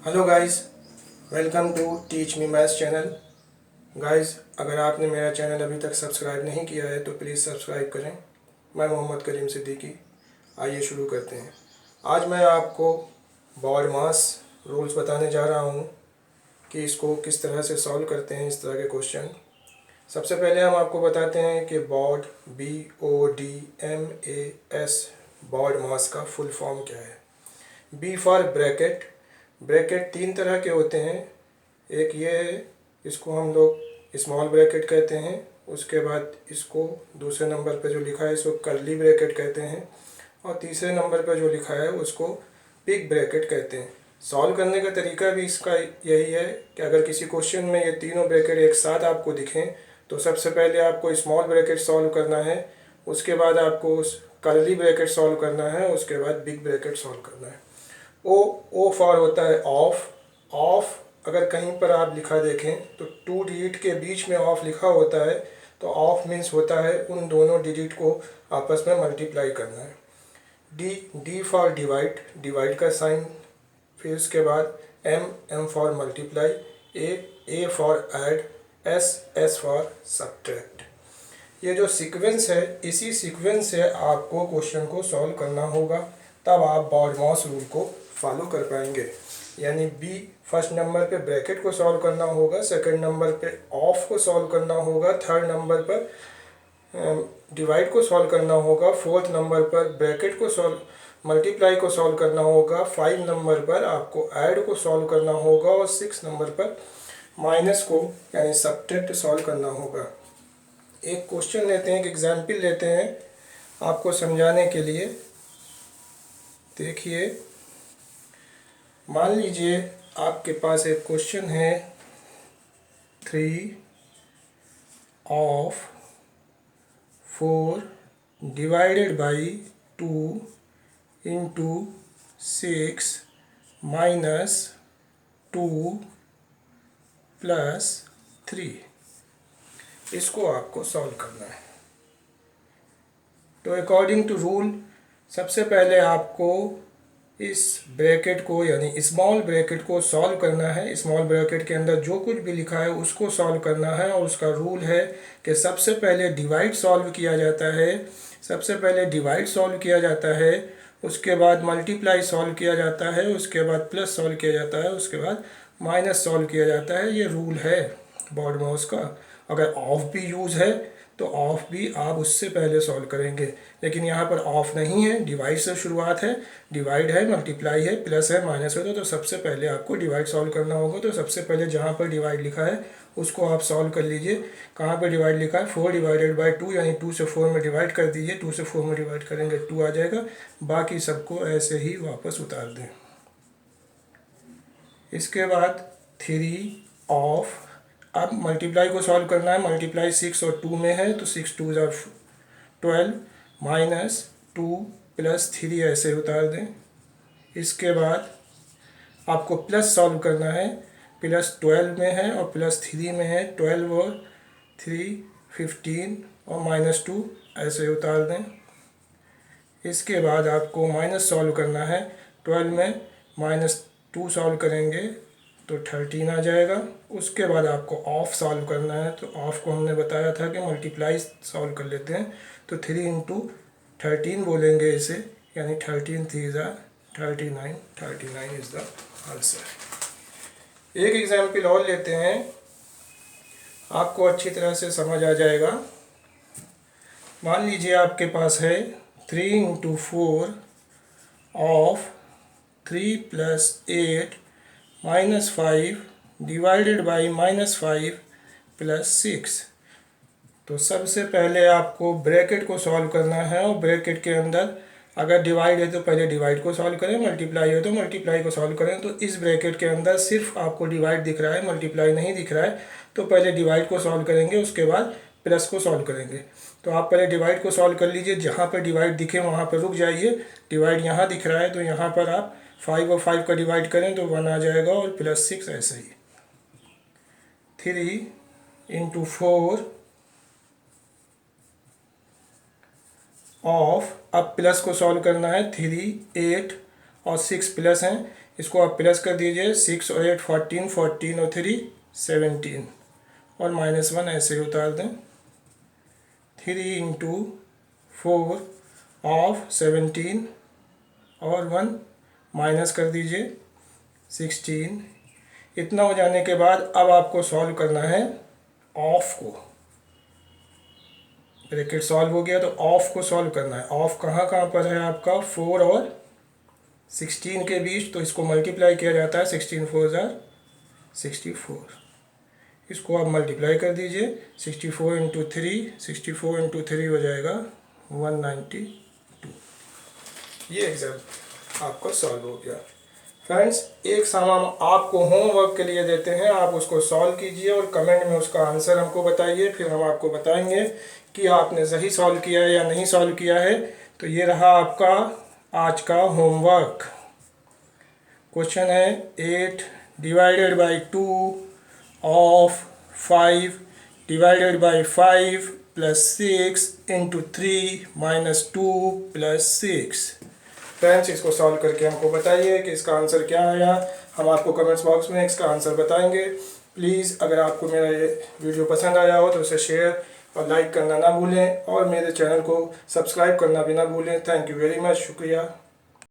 Hello guys, welcome to teach me maths channel. Guys, अगर आपने मेरा चैनल अभी तक सब्सक्राइब नहीं किया है तो प्लीज़ सब्सक्राइब करें। मैं मोहम्मद करीम सिद्दीकी। आइए शुरू करते हैं। आज मैं आपको बॉड मास रूल्स बताने जा रहा हूँ कि इसको किस तरह से सॉल्व करते हैं इस तरह के क्वेश्चन। सबसे पहले हम आपको बताते हैं कि बॉड BODMAS बॉड मास का फुल फॉर्म क्या है। B for bracket. ब्रैकेट तीन तरह के होते हैं। एक ये है, इसको हम लोग स्मॉल ब्रैकेट कहते हैं। उसके बाद इसको दूसरे नंबर पे जो लिखा है इसको कर्ली ब्रैकेट कहते हैं। और तीसरे नंबर पे जो लिखा है उसको बिग ब्रैकेट कहते हैं। सॉल्व करने का तरीका भी इसका यही है कि अगर किसी क्वेश्चन में ये तीनों ब्रैकेट एक साथ आपको दिखें तो सबसे पहले आपको स्मॉल ब्रैकेट सॉल्व करना है, उसके बाद आपको कर्ली ब्रैकेट सॉल्व करना है, उसके बाद बिग ब्रैकेट सॉल्व करना है। ओ फॉर होता है ऑफ। ऑफ अगर कहीं पर आप लिखा देखें तो टू डिजिट के बीच में ऑफ लिखा होता है तो ऑफ मीन्स होता है उन दोनों डिजिट को आपस में मल्टीप्लाई करना है। D for divide. डिवाइड का साइन। फिर उसके बाद M for multiply. A for add. S for subtract. ये जो सीक्वेंस है इसी सीक्वेंस से आपको क्वेश्चन को सॉल्व करना होगा, तब आप बॉड मास रूल को फॉलो कर पाएंगे। यानी बी फर्स्ट नंबर पे ब्रैकेट को सॉल्व करना होगा, सेकंड नंबर पे ऑफ को सॉल्व करना होगा, थर्ड नंबर पर डिवाइड को सॉल्व करना होगा, फोर्थ नंबर पर ब्रैकेट को सॉल्व मल्टीप्लाई को सॉल्व करना होगा, 5 नंबर पर आपको ऐड को सॉल्व करना होगा और 6 नंबर पर माइनस को यानी सब्ट्रैक्ट सॉल्व करना होगा। एक क्वेश्चन लेते हैं, एक एग्जाम्पल लेते हैं आपको समझाने के लिए। देखिए, मान लीजिए आपके पास एक क्वेश्चन है 3 of 4 divided by 2 into 6 minus 2 plus 3। इसको आपको सॉल्व करना है। तो अकॉर्डिंग टू रूल सबसे पहले आपको इस ब्रैकेट को यानी स्मॉल ब्रैकेट को सॉल्व करना है। स्मॉल ब्रैकेट के अंदर जो कुछ भी लिखा है उसको सॉल्व करना है और उसका रूल है कि सबसे पहले डिवाइड सॉल्व किया जाता है, सबसे पहले डिवाइड सॉल्व किया जाता है, उसके बाद मल्टीप्लाई सॉल्व किया जाता है, उसके बाद प्लस सॉल्व किया जाता है, उसके बाद माइनस सॉल्व किया जाता है। ये रूल है बॉड मास का। अगर ऑफ भी यूज़ है तो ऑफ भी आप उससे पहले सॉल्व करेंगे, लेकिन यहाँ पर ऑफ नहीं है, डिवाइड से शुरुआत है। डिवाइड है, मल्टीप्लाई है, प्लस है, माइनस है, तो सबसे पहले आपको डिवाइड सॉल्व करना होगा। तो सबसे पहले जहाँ पर डिवाइड लिखा है उसको आप सॉल्व कर लीजिए। कहाँ पर डिवाइड लिखा है 4 डिवाइडेड बाई 2 यानी 2 से 4 में डिवाइड कर दीजिए। 2 से 4 में डिवाइड करेंगे 2 आ जाएगा। बाकी सबको ऐसे ही वापस उतार दें। इसके बाद 3 ऑफ, अब मल्टीप्लाई को सॉल्व करना है। मल्टीप्लाई 6 और 2 में है तो 6 2 ज़ा 12 माइनस 2 प्लस 3 ऐसे उतार दें। इसके बाद आपको प्लस सॉल्व करना है। प्लस 12 में है और प्लस 3 में है। 12 और 3 15 और माइनस 2 ऐसे उतार दें। इसके बाद आपको माइनस सॉल्व करना है। 12 में माइनस 2 सॉल्व करेंगे तो 13 आ जाएगा। उसके बाद आपको ऑफ सॉल्व करना है। तो ऑफ को हमने बताया था कि मल्टीप्लाई सॉल्व कर लेते हैं, तो 3 इंटू 13 बोलेंगे इसे, यानी 13 3 ज़ा 39। 39 इज़ द आंसर। एक एग्जाम्पल और लेते हैं, आपको अच्छी तरह से समझ आ जाएगा। मान लीजिए आपके पास है 3 into 4 of 3 plus 8 minus 5 divided by minus 5 plus 6। तो सबसे पहले आपको ब्रैकेट को सॉल्व करना है और ब्रैकेट के अंदर अगर डिवाइड है तो पहले डिवाइड को सॉल्व करें, मल्टीप्लाई है तो मल्टीप्लाई को सॉल्व करें। तो इस ब्रैकेट के अंदर सिर्फ आपको डिवाइड दिख रहा है, मल्टीप्लाई नहीं दिख रहा है, तो पहले डिवाइड को सॉल्व करेंगे, उसके बाद प्लस को सॉल्व करेंगे। तो आप पहले डिवाइड को सॉल्व कर लीजिए। जहाँ पर डिवाइड दिखे वहाँ पर रुक जाइए। डिवाइड यहाँ दिख रहा है तो यहाँ पर आप 5 और 5 का डिवाइड करें तो 1 आ जाएगा और प्लस 6 ऐसे ही। 3 इंटू 4 ऑफ, अब प्लस को सॉल्व करना है। 3 8 और 6 प्लस हैं इसको आप प्लस कर दीजिए, 6 और 8 14, 14 और 3 17 और -1 ऐसे ही उतार दें। 3 इंटू 4 ऑफ 17 और 1 माइनस कर दीजिए 16। इतना हो जाने के बाद अब आपको सॉल्व करना है ऑफ को। ब्रैकेट सॉल्व हो गया तो ऑफ को सॉल्व करना है। ऑफ कहाँ कहाँ पर है आपका, 4 और 16 के बीच, तो इसको मल्टीप्लाई किया जाता है। 16 4 ज़ा 64। इसको आप मल्टीप्लाई कर दीजिए। 64 इंटू 3, 64 इंटू 3 हो जाएगा 192। ये एग्जाम आपका सॉल्व हो गया। फ्रेंड्स, एक सम हम आपको होमवर्क के लिए देते हैं, आप उसको सॉल्व कीजिए और कमेंट में उसका आंसर हमको बताइए। फिर हम आपको बताएंगे कि आपने सही सॉल्व किया है या नहीं सॉल्व किया है। तो ये रहा आपका आज का होमवर्क। क्वेश्चन है 8 divided by 2 of 5 divided by 5 plus 6 into 3 minus 2 plus 6। Friends, इसको सॉल्व करके हमको बताइए कि इसका आंसर क्या आया। हम आपको कमेंट्स बॉक्स में इसका आंसर बताएंगे। प्लीज़ अगर आपको मेरा ये वीडियो पसंद आया हो तो उसे शेयर और लाइक करना ना भूलें और मेरे चैनल को सब्सक्राइब करना भी ना भूलें। थैंक यू वेरी मच, शुक्रिया।